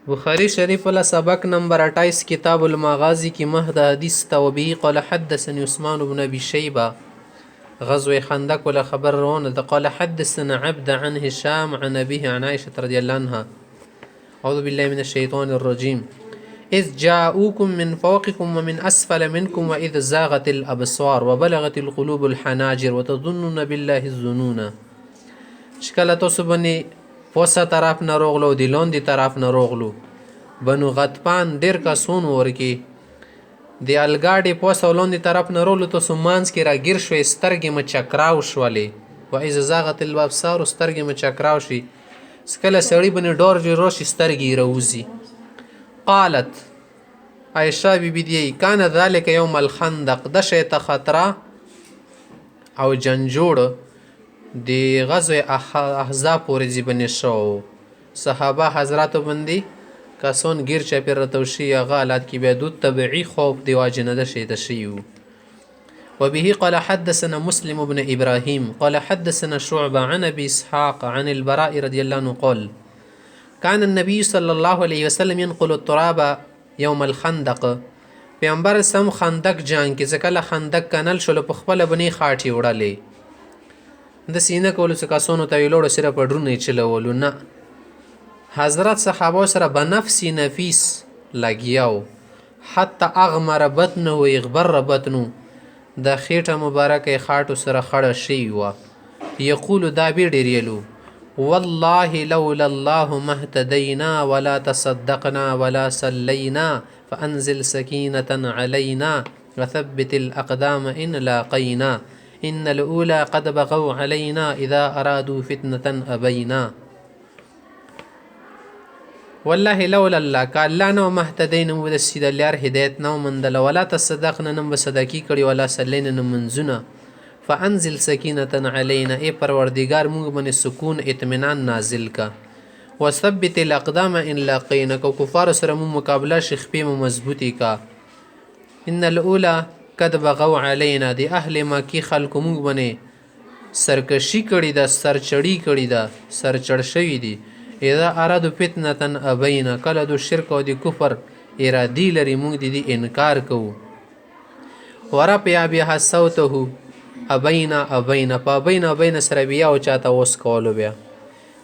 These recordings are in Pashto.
بخاری شریف والا سبق نمبر 28 کتاب المغازی کی مهد حدیث توبی قال حدثني عثمان بن ابي شيبه غزوه خندق ولا خبر رون قال حدثنا عبد عن هشام عن ابيه عن عائشه رضي الله عنها اعوذ بالله من الشيطان الرجيم اذ جاءوكم من فوقكم ومن اسفل منكم واذ زاغت الابصار وبلغت القلوب الحناجر وتظنون بالله الظنون شکله تاسو باندې پوسه طرف نه روغلو د لاندې طرف نه روغلو بنو غطفان ډېر کسون ورکې د الګاډې پوسه لاندې طرف نه روغلو تاسو مانځ کې راګیر شوې سترګې مو چکراو شولې واذ زاغت الابصار سترګې مو چکراو شي کله سړي باندې ډور جوړ شي سترګې راوځي قالت عائشه بیبي دی کان ذلك يوم الخندق د شیطه خطره او جنجوړ د غزوه احزاب پورې ځبنې شو صحابه حضراتو باندې کسون گیر چاپیر رتوشي هغه حالات کې بیا دود طبیعي خوف دی واجنه د شي د شیو وبه قال حدثنا مسلم بن ابراهيم قال حدثنا شعبة عن ابي اسحاق عن البراء رضي الله عنه قال كان النبي صلى الله عليه وسلم ينقل التراب يوم الخندق پیغمبر سم خندق جان کې ځکه خندق کنل شول په خپل بني خاټي وړلې د سینه کولو څخه کسونو ته ویلوړو سره پډرونه چلولو نه حضرت صحابه سره بنفسي نفیس لګیاو حتی اغمر بطنه و اغبر بطنه د خېټه مبارکه خاټو سره خړه شي و یقول دا به ډیریلو والله لولا الله ما اهتدينا ولا تصدقنا ولا صلينا فانزل سكينة علينا وثبت الاقدام ان لاقينا ان الاولى قد بغوا علينا اذا ارادوا فتنة ابينا والله لولا الله کالله نو مهتدین مو د سیده لار هدایت نو مندل ولا تصدقنا نم صدقی کړي ولا سلین نم منزونه فانزل سکینه علینا ای پروردگار موږ باندې سکون اطمینان نازل کا وثبت الاقدام ان لاقینا کو کفار سره مو مقابله شخپې مو مضبوطی کا ان الاولى قد بغوا علينا دی اهل مکی خلق موږ باندې سرکشی کړي دا سرچړی کړي دا سرچړ شوی دی اذا ارادو فتنه ابینا کله دو شرک او د کفر ارادی لري موږ د انکار کوو ورپیا بیا صوته ابینا فابینا سره بیا او چاته اوس کولو بیا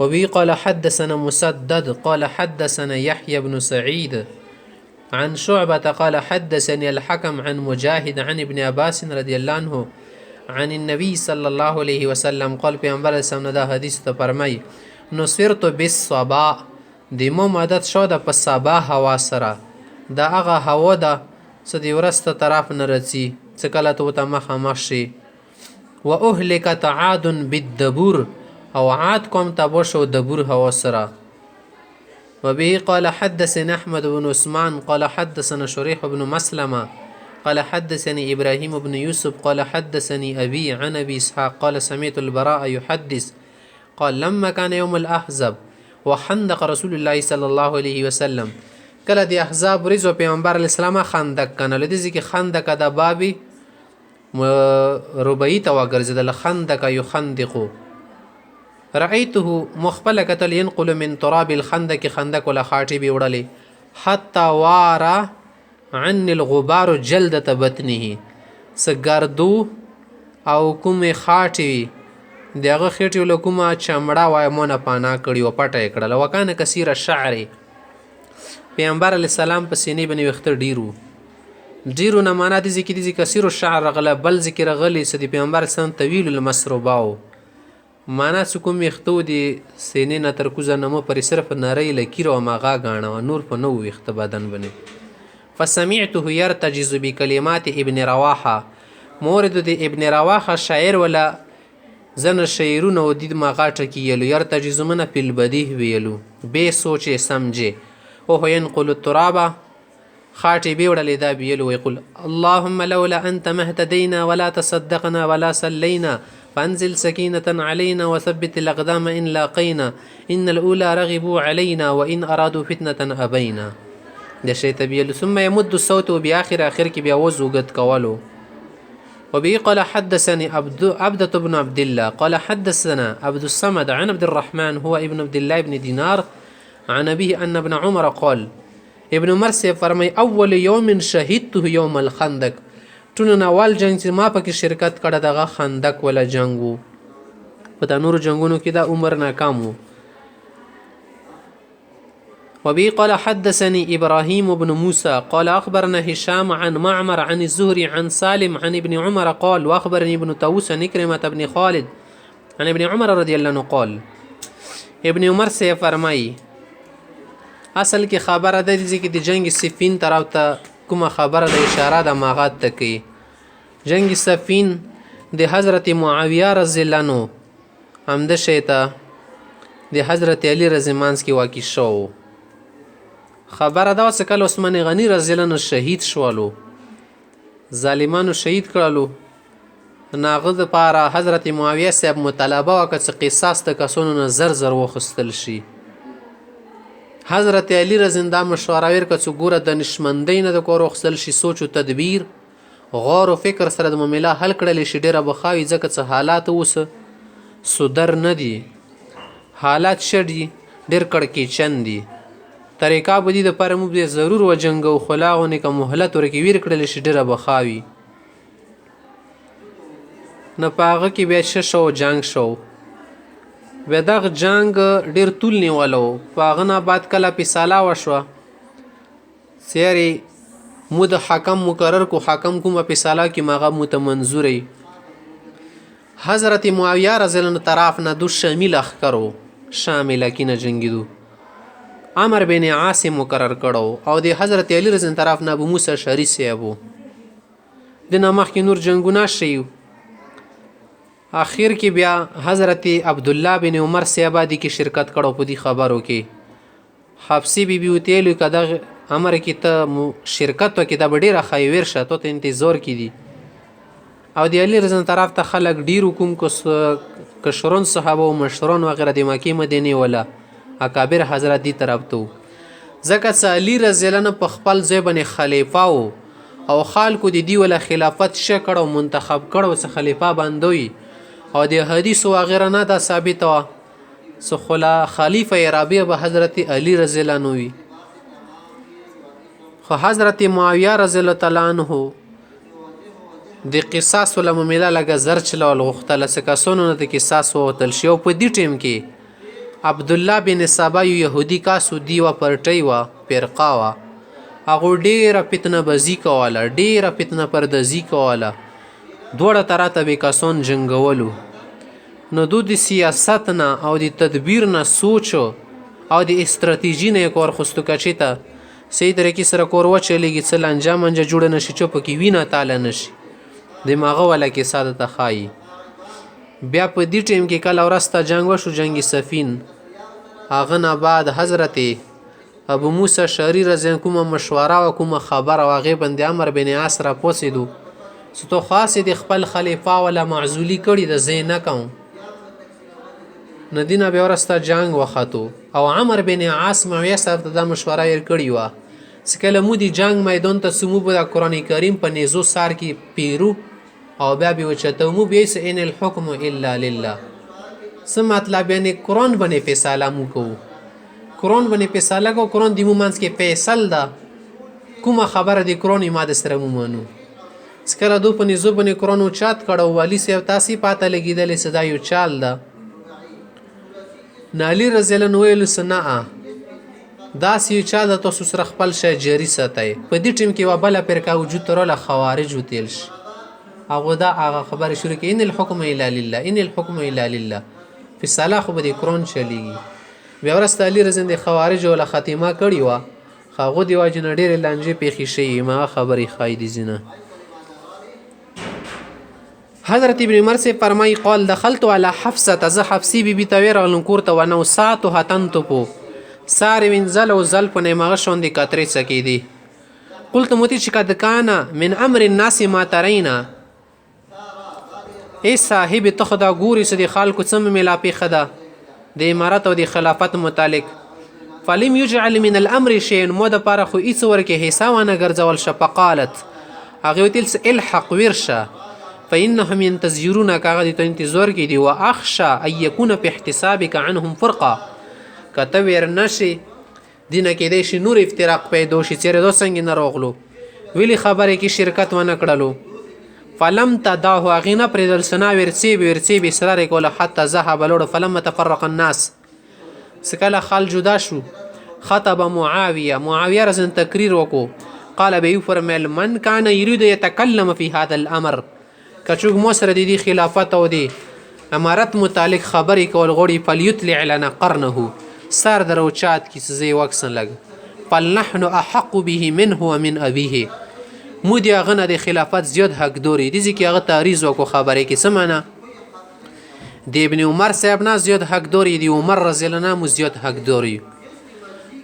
وبي قال حدثنا مسدد قال حدثنا يحيى بن سعيد عن شعبة قال حدثني الحكم عن مجاهد عن ابن عباس رضي الله عنه عن النبي صلى الله عليه وسلم قال پیغمبر اسلام دا حدیث ته فرمای نصرت بالصبا د مو مدد شو د په صبا هوا سره دا هغه هوا ده چې د ورسته طرف نه رسي چې کله ته مخامخ شي واهلكت عاد بالدبور او عاد کوم تبو شو دبور هوا سره وبه قال حدثنا احمد بن عثمان قال حدثنا شريح بن مسلمة قال حدثني ابراهيم بن يوسف قال حدثني ابي عن ابي اسحاق قال سمعت البراء يحدث قال لما كان يوم الاحزاب وخندق رسول الله صلى الله عليه وسلم کله د احزاب ورځو پیغمبر الاسلام خندق کنه لدې ځکه خندق د بابي ربعی ته وګرځیدل خندق يخندق رأيته مخبل کتل ينقل من تراب الخندق خندق ولا خاطي بي وړلې حتى وارا عن الغبار جلدة بطنه سګردو او کومه خاطي دغه خېټې له کومه چمړه وای مونږه پانا کړی او پټه کړل وکانه کثیر الشعر پیغمبر علی السلام په سینې باندې وختر ډیرو نه معنا دي ذکر دي کثیر الشعر غله بل ذکر غلی سدي پیغمبر سم طویل المسرباو معنا کوم وختو دي سینې نه تر کوزه نمو پر صرف نری لکیرو ماغا غاڼه نور په نو وخت بدن باندې فسمعته يرتجز بكلمات ابن رواحه مورد دي ابن رواحه شاعر ولا زن شعرونه و دید ما غاټه کیلو يرتجز من فی البدیه ویلو به سوچ سمجه او ينقل التراب خاټي به وړلې دا ویلو ويقول اللهم لولا انت ما اهتدينا ولا تصدقنا ولا صلينا فانزل سكينة علينا وثبت الاقدام ان لاقينا ان الاولى رغبوا علينا وان ارادوا فتنة ابينا د شی تبیل ثم يمد الصوت باخر اخر کې بیا وزوګت کولو وبه قال حدثني عبدة بن عبد الله قال حدثنا عبد الصمد عن عبد الرحمن هو ابن عبد الله بن دينار عن ابيه ان ابن عمر قال ابن عمر سے فرمای اول یوم شهدته یوم الخندق ټول اول جنگ چې ما پکې شرکت کړه دغه خندق ولا جنگ وو په دا نور جنگونو کې دا عمر ناکام وو وبه قال حدثني إبراهيم بن موسى قال أخبرنا هشام عن معمر عن الزهري عن سالم عن ابن عمر قال وأخبرني ابن طاووس عن إكرمة بن خالد عن ابن عمر رضي الله عنه قال ابن عمر سے فرمائی اصل کې خبره ده چې د جنگ صفین طرف ته کومه خبره د اشاره د ماغات ته کوي جنگ صفین د حضرت معاویه رضی الله عنه همده شیطه د حضرت علی رضی الله عنه کې واقع شو خبره دا چې کله عثمان غنی رضی الله عنه شهید شولو ظالمانو شهید کړلو ناغه د پاره حضرت معاویه صاحب مطالبه وکړه چې قصاص د کسونو نه زر وخستل شي حضرت علی رضی الله عنه مشوره ورکړه چې ګوره د نشمندۍ نه د کور وخستل شي سوچ او تدبیر غور او فکر سره د معامله حل کړل شي ډیره بخاوي ځکه چې حالات اوس سودر نه دي حالات شدي ډیر کړکې چند دي طریقه بدی د پر موږ ضرور و جنگ او خلاغونه کوم مهلت ورکی ویر کړل شي ډیره بخاوي نه پاغه کې بیا شو جنگ شو و دغه جنگ ډیر طول نیولو پاغه نه بعد کله پیساله وشو سیری مود حکم مقرر کو حکم کومه پیساله کې ماغه متمنظوري حضرت معاویه رضی الله عنه طرف نه دو شامل اخکرو شامل کینه جنگیدو عمر بن عاصم مقرر کړو او د حضرت علی رضی الله طرف نه ابو موسی شری سیبو د نامخ کې نور جنگونه شي اخر کې بیا حضرت عبد الله بن عمر سیابادی کې شرکت کړو په دې خبرو کې حبسی بی بی وتیلو کده امر کې ته شرکت وکړه د ډیره خیور شته ته انتظار کړي او د علی رضی الله طرف ته خلک ډیر حکم کو کشرون صحابه او مشرون وغیرہ د مکه مدینه ولا اکابر حضرت دی طرف ته ځکه چې علی رضی الله عنه په خپل ځای باندې خلیفہ او خلکو د دی ولا خلافت شکړو منتخب کړو چې خلیفہ باندوي او د حدیث و غیره نه دا ثابت و سخلا خلیفہ رابع به حضرت علی رضی الله عنه وی خو حضرت معاویه رضی الله تعالی عنه د قصاص ولا ممله لګه زر چلول غختله سکاسونو نه د قصاص او تل شی په دې ټیم کې عبد الله بن سبا يهودي کا سودی و پرټي و فرقا و هغه ډیره فتنه بزی کوله ډیره فتنه پردزی کوله دوړه تراته به کسون جنگولو نو د سیاست نه او د تدبیر نه سوچ او د استراتیژی نه کور خستو کچیته سې طریقې سره کور و چلیږي څل انجام جوړ نشي چوپ کې وینه تعالی نشي دماغه ولا کې ساده تخای بیا په دې ټیم کې کله ورسته جنگ وشو جنگ صفین هغه نه بعد حضرت ابو موسی شری رضی الله کومه مشوره او کومه خبر او هغه بند عمر بن عاص را پوسیدو ستو خاص د خپل خلیفہ ولا معزولی کړي د زین کوم ندینه به ورسته جنگ وختو او عمر بن عاص معاویه سره د مشوره یې کړی و سکله مودي جنگ میدان ته سمو په قران کریم په نيزو سار کې پیرو او بیا به وچته مو بیس ان الحكم الا لله سم مطلب یعنی قران باندې فیصله مو کو قران باندې فیصله کو قران د مومنس کې فیصل ده کومه خبره د قران ماده سره مو منو سکره دو په نيزو باندې قران او چات کړه والی سیو تاسو پاته لګیدل صدا یو چال ده نالی رضی الله عنه ویل سنا دا سی چا د تاسو سره خپل شی جری ساتي په دې ټیم کې وبله پر کا وجود ترله خوارج وتیل شي هغه دا هغه خبره شروع کې ان الحكم الا لله ان الحكم الا لله په صلاح خو به قرآن چلیږي بیا ورسته علی رضی الله خوارج ولا ختمه کړی و هغه دی واجن ډیر لانجه پیخي شي ما خبري خایدي زنه حضرت ابن عمر سے فرمائی قال دخلت على حفصه ز حفصی بی بی تویر غلنکور ته ونو ساتو هتنتو پو ساری وینزل او زل په نیمه شوندې کترې سکی دي قلت موتی چې قد کانا من امر الناس ما ترینا ای صاحب تخدا ګوري سدي خلکو سم ملا پی خدا د امارت او د خلافت متعلق فلم يجعل من الامر شيء مو د پاره خو ایڅ ورکه حساب نه ګرځول شفقالت هغه تل الحق ورشه فإنهم ينتظرون كاغدي انتظار کې دي واخشى ان يكون في احتسابك عنهم فرقه کته ور نشي دینه کېدای شي نور افتراق پیدا شي چیرې دو څنګه نه راغلو ویلي خبرې کې شرکت ونه کړلو فلم تدعه هغې نه پرېږدل څه ورڅېبې اصرار یې کوله حتی ذهب لوړ فلما تفرق الناس څه کله خال جدا شو خطب معاویه رضن تقریر وکړو قال به یې وفرمیل من کان یرید یتکلم فی هذا الامر که څوک مو سره د دې خلافت او د امارت متعلق خبرې کول غواړي فلیطلع لنا قرنه سر در اوچات کی سزی وکسن لگ فلنحن احق به منه ومن ابيه مو دی هغه نه د خلافت زیات حقداري دي چې هغه تعریض وکړو خبرې کې څه معنی د ابن عمر صاحب نه زیات حقداري دی عمر رضی الله عنه زیات حقداري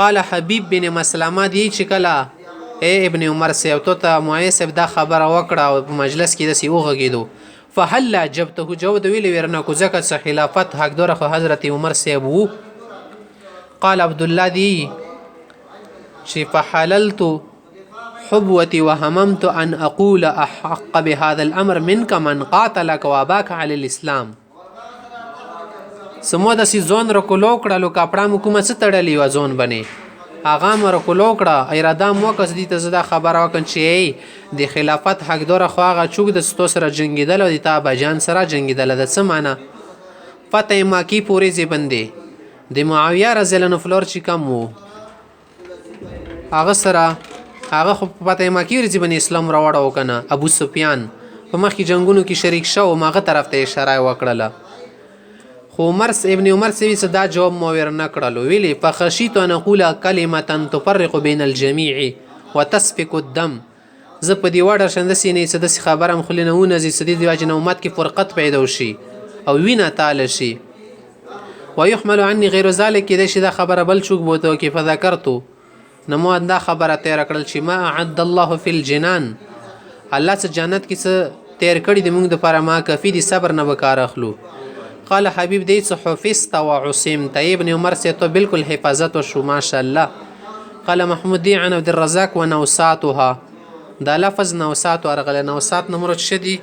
قال حبیب بن مسلمه دی چې کله اے ابن عمر صاحب ته معاویه صاحب دا خبره وکړه او په مجلس کې داسې وغږېدو فهل جبته جواب ویلې ورنه کو ځکه چې خلافت حقدار خو حضرت عمر صاحب وو قال عبد الله دی چې فحللت حبوتي وهممت ان اقول احق بهذا الامر منك من قاتلك واباك على الاسلام سمو د سي ځون رکولو کړه کپڑا مو کومه څه تړلې و ځون بنې هغه مر کولو کړه اراده مو کس دي ته زدا خبره وکړ چې د خلافت حقدار خو هغه چوک د ستو سره جنگیدل او د تابع جان سره جنگیدل د څه معنی فتح مکی پورې زی بندې د معاویه رضی الله عنه فلور چې کم وو هغه سره هغه خو په فتح مکی ورځې باندې اسلام راوړو کنه ابو سفیان په مخکې جنگونو کې شریک شو ماغه طرف ته اشاره وکړله خو ابن عمر سوي صدا جواب مو ورنه کړلو ویلي فخشیت ان اقول کلمه تفرق بین الجميع وتسفك الدم زه په دی وړه شند سینې څه د خبرم خلینونه زی سدي دی واجن امت کې فرقت پیدا شي او وینه تعالی شي ويحمل عني غير ذلك کده شي دا خبره بل چوک بوته کې فذكرت نمو دا خبره تیر کړل چې ما اعد الله فی الجنان الله څه جنت کې څه تیر کړی د موږ د لپاره ما کفی دي صبر نه وکړ اخلو قال حبیب دی څه حفظت وعصمت ابن عمر سے تو بالکل حفاظت وشو ماشاء الله قال محمود دی عن عبد الرزاق ونوساتها دا لفظ نوسات ورغله نوسات نمرود شدي